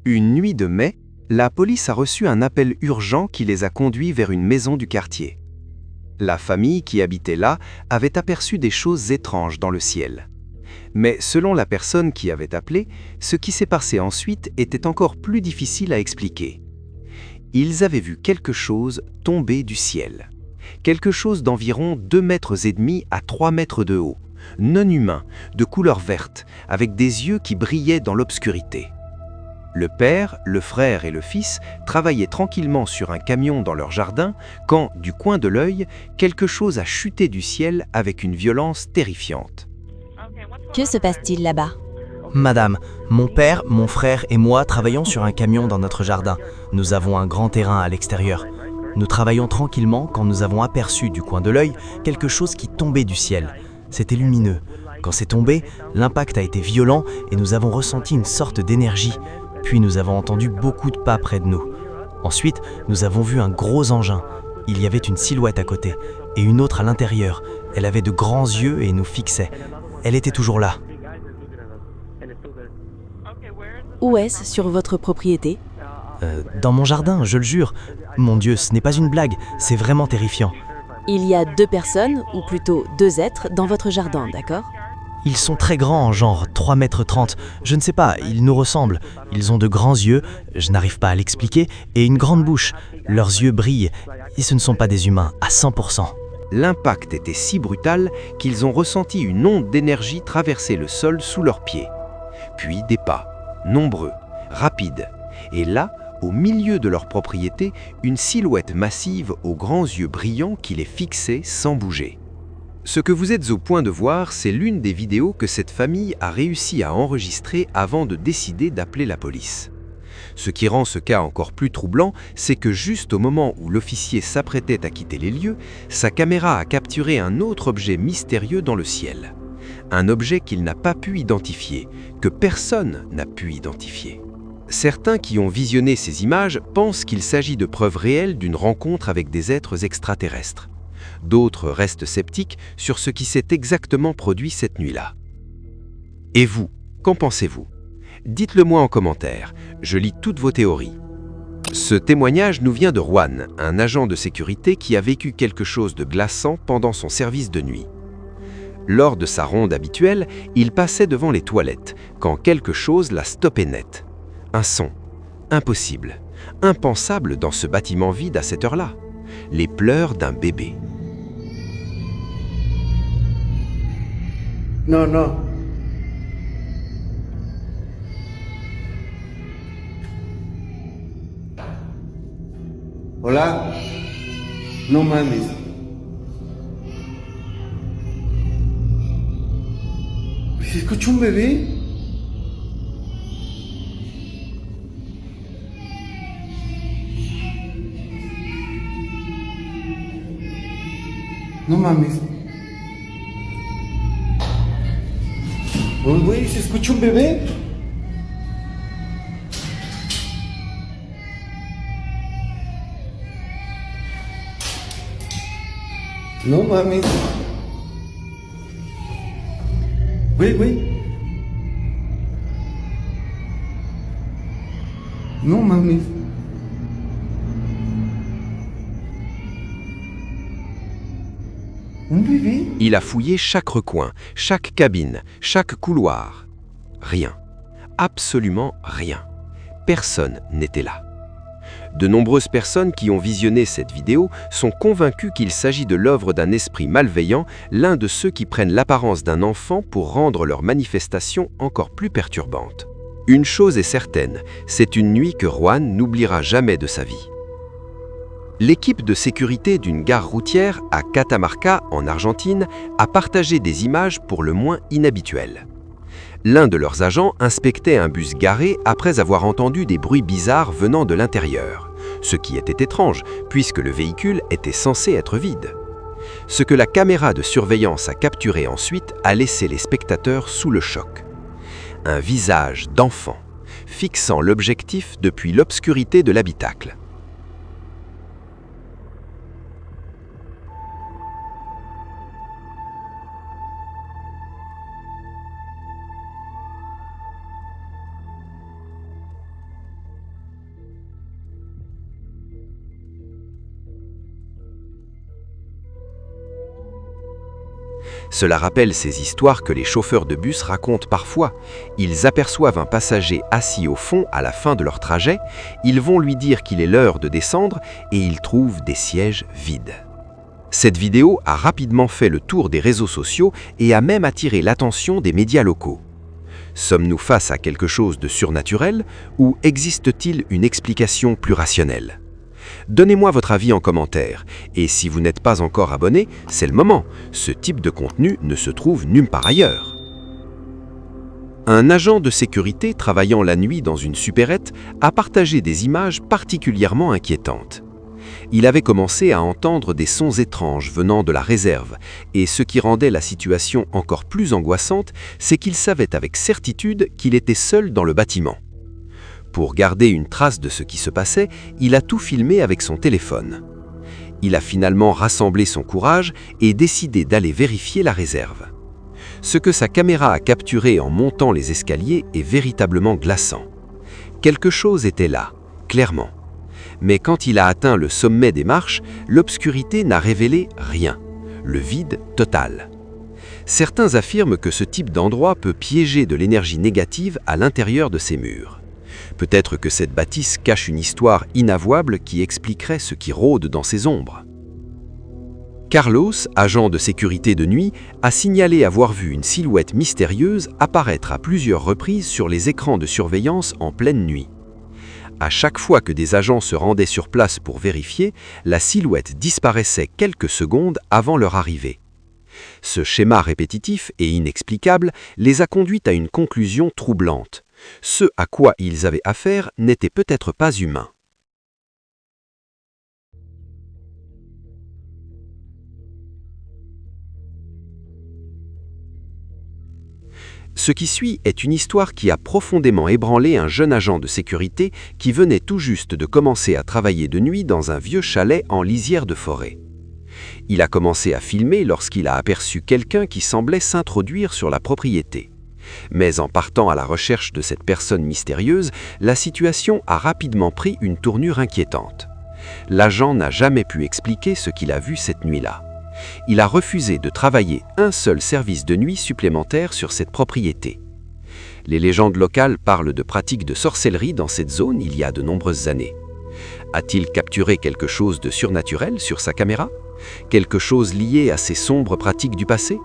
Une nuit de mai, la police a reçu un appel urgent qui les a conduits vers une maison du quartier. La famille qui habitait là avait aperçu des choses étranges dans le ciel. Mais selon la personne qui avait appelé, ce qui s'est passé ensuite était encore plus difficile à expliquer. Ils avaient vu quelque chose tomber du ciel. Quelque chose d'environ 2,5 mètres à 3 mètres de haut, non humain, de couleur verte, avec des yeux qui brillaient dans l'obscurité. Le père, le frère et le fils travaillaient tranquillement sur un camion dans leur jardin quand, du coin de l'œil, quelque chose a chuté du ciel avec une violence terrifiante. Que se passe-t-il là-bas? Madame, mon père, mon frère et moi travaillons sur un camion dans notre jardin. Nous avons un grand terrain à l'extérieur. Nous travaillons tranquillement quand nous avons aperçu du coin de l'œil quelque chose qui tombait du ciel. C'était lumineux. Quand c'est tombé, l'impact a été violent et nous avons ressenti une sorte d'énergie. Puis nous avons entendu beaucoup de pas près de nous. Ensuite, nous avons vu un gros engin. Il y avait une silhouette à côté et une autre à l'intérieur. Elle avait de grands yeux et nous fixait. Elle était toujours là. Où est-ce sur votre propriété? Dans mon jardin, je le jure. Mon Dieu, ce n'est pas une blague, c'est vraiment terrifiant. Il y a 2 personnes, ou plutôt 2 êtres, dans votre jardin, d'accord? Ils sont très grands, genre 3,30 mètres. Je ne sais pas, ils nous ressemblent. Ils ont de grands yeux, je n'arrive pas à l'expliquer, et une grande bouche. Leurs yeux brillent, et ce ne sont pas des humains, à 100%. L'impact était si brutal qu'ils ont ressenti une onde d'énergie traverser le sol sous leurs pieds. Puis des pas, nombreux, rapides. Et là, au milieu de leur propriété, une silhouette massive aux grands yeux brillants qui les fixait sans bouger. Ce que vous êtes au point de voir, c'est l'une des vidéos que cette famille a réussi à enregistrer avant de décider d'appeler la police. Ce qui rend ce cas encore plus troublant, c'est que juste au moment où l'officier s'apprêtait à quitter les lieux, sa caméra a capturé un autre objet mystérieux dans le ciel. Un objet qu'il n'a pas pu identifier, que personne n'a pu identifier. Certains qui ont visionné ces images pensent qu'il s'agit de preuves réelles d'une rencontre avec des êtres extraterrestres. D'autres restent sceptiques sur ce qui s'est exactement produit cette nuit-là. Et vous, qu'en pensez-vous? Dites-le moi en commentaire, je lis toutes vos théories. Ce témoignage nous vient de Juan, un agent de sécurité qui a vécu quelque chose de glaçant pendant son service de nuit. Lors de sa ronde habituelle, il passait devant les toilettes, quand quelque chose l'a stoppé net. Un son, impossible, impensable dans ce bâtiment vide à cette heure-là. Les pleurs d'un bébé. No. Hola. No mames. ¿Se escucha un bebé? No mames. Güey, ¿se escucha un bebé? No mames. Güey. No mames. Un bébé? Il a fouillé chaque recoin, chaque cabine, chaque couloir. Rien. Absolument rien. Personne n'était là. De nombreuses personnes qui ont visionné cette vidéo sont convaincues qu'il s'agit de l'œuvre d'un esprit malveillant, l'un de ceux qui prennent l'apparence d'un enfant pour rendre leur manifestation encore plus perturbante. Une chose est certaine, c'est une nuit que Juan n'oubliera jamais de sa vie. L'équipe de sécurité d'une gare routière à Catamarca, en Argentine, a partagé des images pour le moins inhabituelles. L'un de leurs agents inspectait un bus garé après avoir entendu des bruits bizarres venant de l'intérieur, ce qui était étrange puisque le véhicule était censé être vide. Ce que la caméra de surveillance a capturé ensuite a laissé les spectateurs sous le choc. Un visage d'enfant, fixant l'objectif depuis l'obscurité de l'habitacle. Cela rappelle ces histoires que les chauffeurs de bus racontent parfois. Ils aperçoivent un passager assis au fond à la fin de leur trajet, ils vont lui dire qu'il est l'heure de descendre et ils trouvent des sièges vides. Cette vidéo a rapidement fait le tour des réseaux sociaux et a même attiré l'attention des médias locaux. Sommes-nous face à quelque chose de surnaturel ou existe-t-il une explication plus rationnelle ? Donnez-moi votre avis en commentaire, et si vous n'êtes pas encore abonné, c'est le moment, ce type de contenu ne se trouve nulle part ailleurs. Un agent de sécurité travaillant la nuit dans une supérette a partagé des images particulièrement inquiétantes. Il avait commencé à entendre des sons étranges venant de la réserve, et ce qui rendait la situation encore plus angoissante, c'est qu'il savait avec certitude qu'il était seul dans le bâtiment. Pour garder une trace de ce qui se passait, il a tout filmé avec son téléphone. Il a finalement rassemblé son courage et décidé d'aller vérifier la réserve. Ce que sa caméra a capturé en montant les escaliers est véritablement glaçant. Quelque chose était là, clairement. Mais quand il a atteint le sommet des marches, l'obscurité n'a révélé rien. Le vide total. Certains affirment que ce type d'endroit peut piéger de l'énergie négative à l'intérieur de ses murs. Peut-être que cette bâtisse cache une histoire inavouable qui expliquerait ce qui rôde dans ses ombres. Carlos, agent de sécurité de nuit, a signalé avoir vu une silhouette mystérieuse apparaître à plusieurs reprises sur les écrans de surveillance en pleine nuit. À chaque fois que des agents se rendaient sur place pour vérifier, la silhouette disparaissait quelques secondes avant leur arrivée. Ce schéma répétitif et inexplicable les a conduits à une conclusion troublante. Ce à quoi ils avaient affaire n'était peut-être pas humain. Ce qui suit est une histoire qui a profondément ébranlé un jeune agent de sécurité qui venait tout juste de commencer à travailler de nuit dans un vieux chalet en lisière de forêt. Il a commencé à filmer lorsqu'il a aperçu quelqu'un qui semblait s'introduire sur la propriété. Mais en partant à la recherche de cette personne mystérieuse, la situation a rapidement pris une tournure inquiétante. L'agent n'a jamais pu expliquer ce qu'il a vu cette nuit-là. Il a refusé de travailler un seul service de nuit supplémentaire sur cette propriété. Les légendes locales parlent de pratiques de sorcellerie dans cette zone il y a de nombreuses années. A-t-il capturé quelque chose de surnaturel sur sa caméra ? Quelque chose lié à ces sombres pratiques du passé ?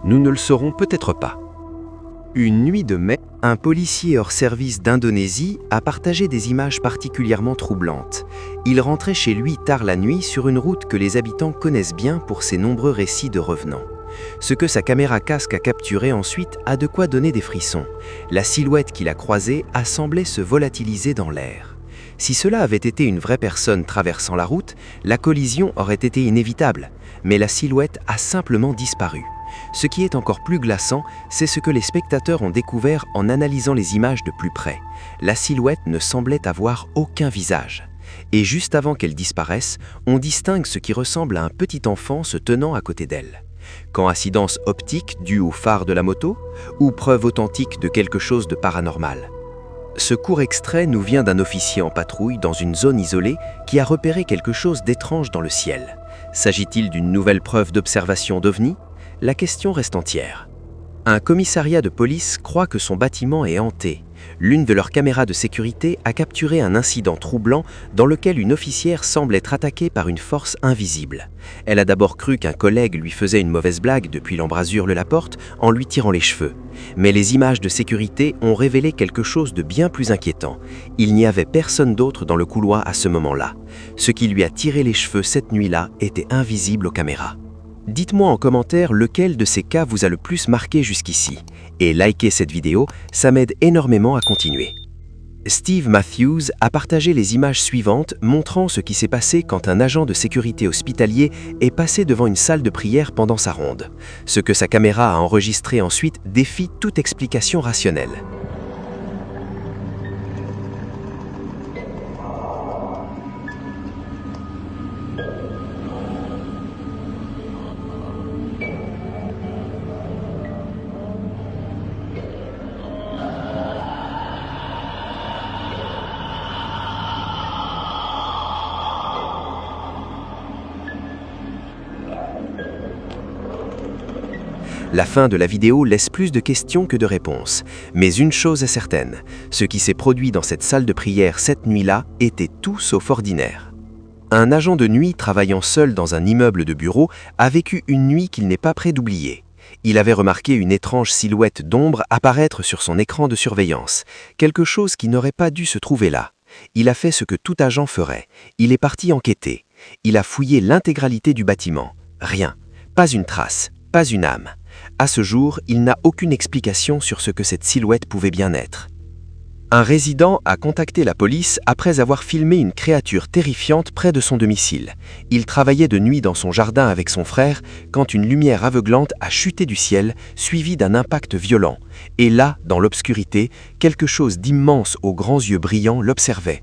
Nous ne le saurons peut-être pas. Une nuit de mai, un policier hors service d'Indonésie a partagé des images particulièrement troublantes. Il rentrait chez lui tard la nuit sur une route que les habitants connaissent bien pour ses nombreux récits de revenants. Ce que sa caméra casque a capturé ensuite a de quoi donner des frissons. La silhouette qu'il a croisée a semblé se volatiliser dans l'air. Si cela avait été une vraie personne traversant la route, la collision aurait été inévitable, mais la silhouette a simplement disparu. Ce qui est encore plus glaçant, c'est ce que les spectateurs ont découvert en analysant les images de plus près. La silhouette ne semblait avoir aucun visage. Et juste avant qu'elle disparaisse, on distingue ce qui ressemble à un petit enfant se tenant à côté d'elle. Coïncidence optique due au phare de la moto ou preuve authentique de quelque chose de paranormal ? Ce court extrait nous vient d'un officier en patrouille dans une zone isolée qui a repéré quelque chose d'étrange dans le ciel. S'agit-il d'une nouvelle preuve d'observation d'OVNI ? La question reste entière. Un commissariat de police croit que son bâtiment est hanté. L'une de leurs caméras de sécurité a capturé un incident troublant dans lequel une officière semble être attaquée par une force invisible. Elle a d'abord cru qu'un collègue lui faisait une mauvaise blague depuis l'embrasure de la porte en lui tirant les cheveux. Mais les images de sécurité ont révélé quelque chose de bien plus inquiétant. Il n'y avait personne d'autre dans le couloir à ce moment-là. Ce qui lui a tiré les cheveux cette nuit-là était invisible aux caméras. Dites-moi en commentaire lequel de ces cas vous a le plus marqué jusqu'ici. Et likez cette vidéo, ça m'aide énormément à continuer. Steve Matthews a partagé les images suivantes montrant ce qui s'est passé quand un agent de sécurité hospitalier est passé devant une salle de prière pendant sa ronde. Ce que sa caméra a enregistré ensuite défie toute explication rationnelle. La fin de la vidéo laisse plus de questions que de réponses. Mais une chose est certaine, ce qui s'est produit dans cette salle de prière cette nuit-là était tout sauf ordinaire. Un agent de nuit travaillant seul dans un immeuble de bureau a vécu une nuit qu'il n'est pas prêt d'oublier. Il avait remarqué une étrange silhouette d'ombre apparaître sur son écran de surveillance, quelque chose qui n'aurait pas dû se trouver là. Il a fait ce que tout agent ferait. Il est parti enquêter. Il a fouillé l'intégralité du bâtiment. Rien. Pas une trace. Pas une âme. À ce jour, il n'a aucune explication sur ce que cette silhouette pouvait bien être. Un résident a contacté la police après avoir filmé une créature terrifiante près de son domicile. Il travaillait de nuit dans son jardin avec son frère quand une lumière aveuglante a chuté du ciel, suivie d'un impact violent. Et là, dans l'obscurité, quelque chose d'immense aux grands yeux brillants l'observait.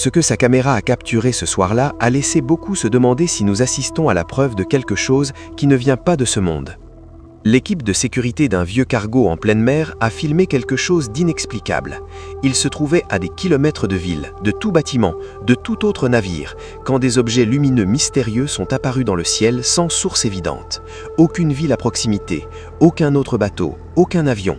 Ce que sa caméra a capturé ce soir-là a laissé beaucoup se demander si nous assistons à la preuve de quelque chose qui ne vient pas de ce monde. L'équipe de sécurité d'un vieux cargo en pleine mer a filmé quelque chose d'inexplicable. Il se trouvait à des kilomètres de ville, de tout bâtiment, de tout autre navire, quand des objets lumineux mystérieux sont apparus dans le ciel sans source évidente. Aucune ville à proximité, aucun autre bateau, aucun avion.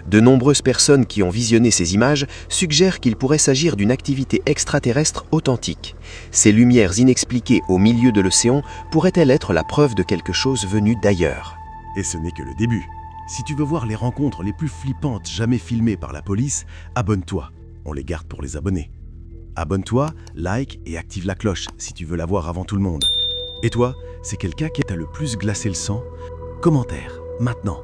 De nombreuses personnes qui ont visionné ces images suggèrent qu'il pourrait s'agir d'une activité extraterrestre authentique. Ces lumières inexpliquées au milieu de l'océan pourraient-elles être la preuve de quelque chose venu d'ailleurs ? Et ce n'est que le début. Si tu veux voir les rencontres les plus flippantes jamais filmées par la police, abonne-toi. On les garde pour les abonnés. Abonne-toi, like et active la cloche si tu veux la voir avant tout le monde. Et toi, c'est quelqu'un qui t'a le plus glacé le sang ? Commentaire, maintenant.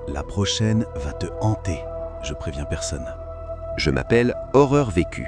La prochaine va te hanter. Je préviens personne. Je m'appelle Horreur Vécue.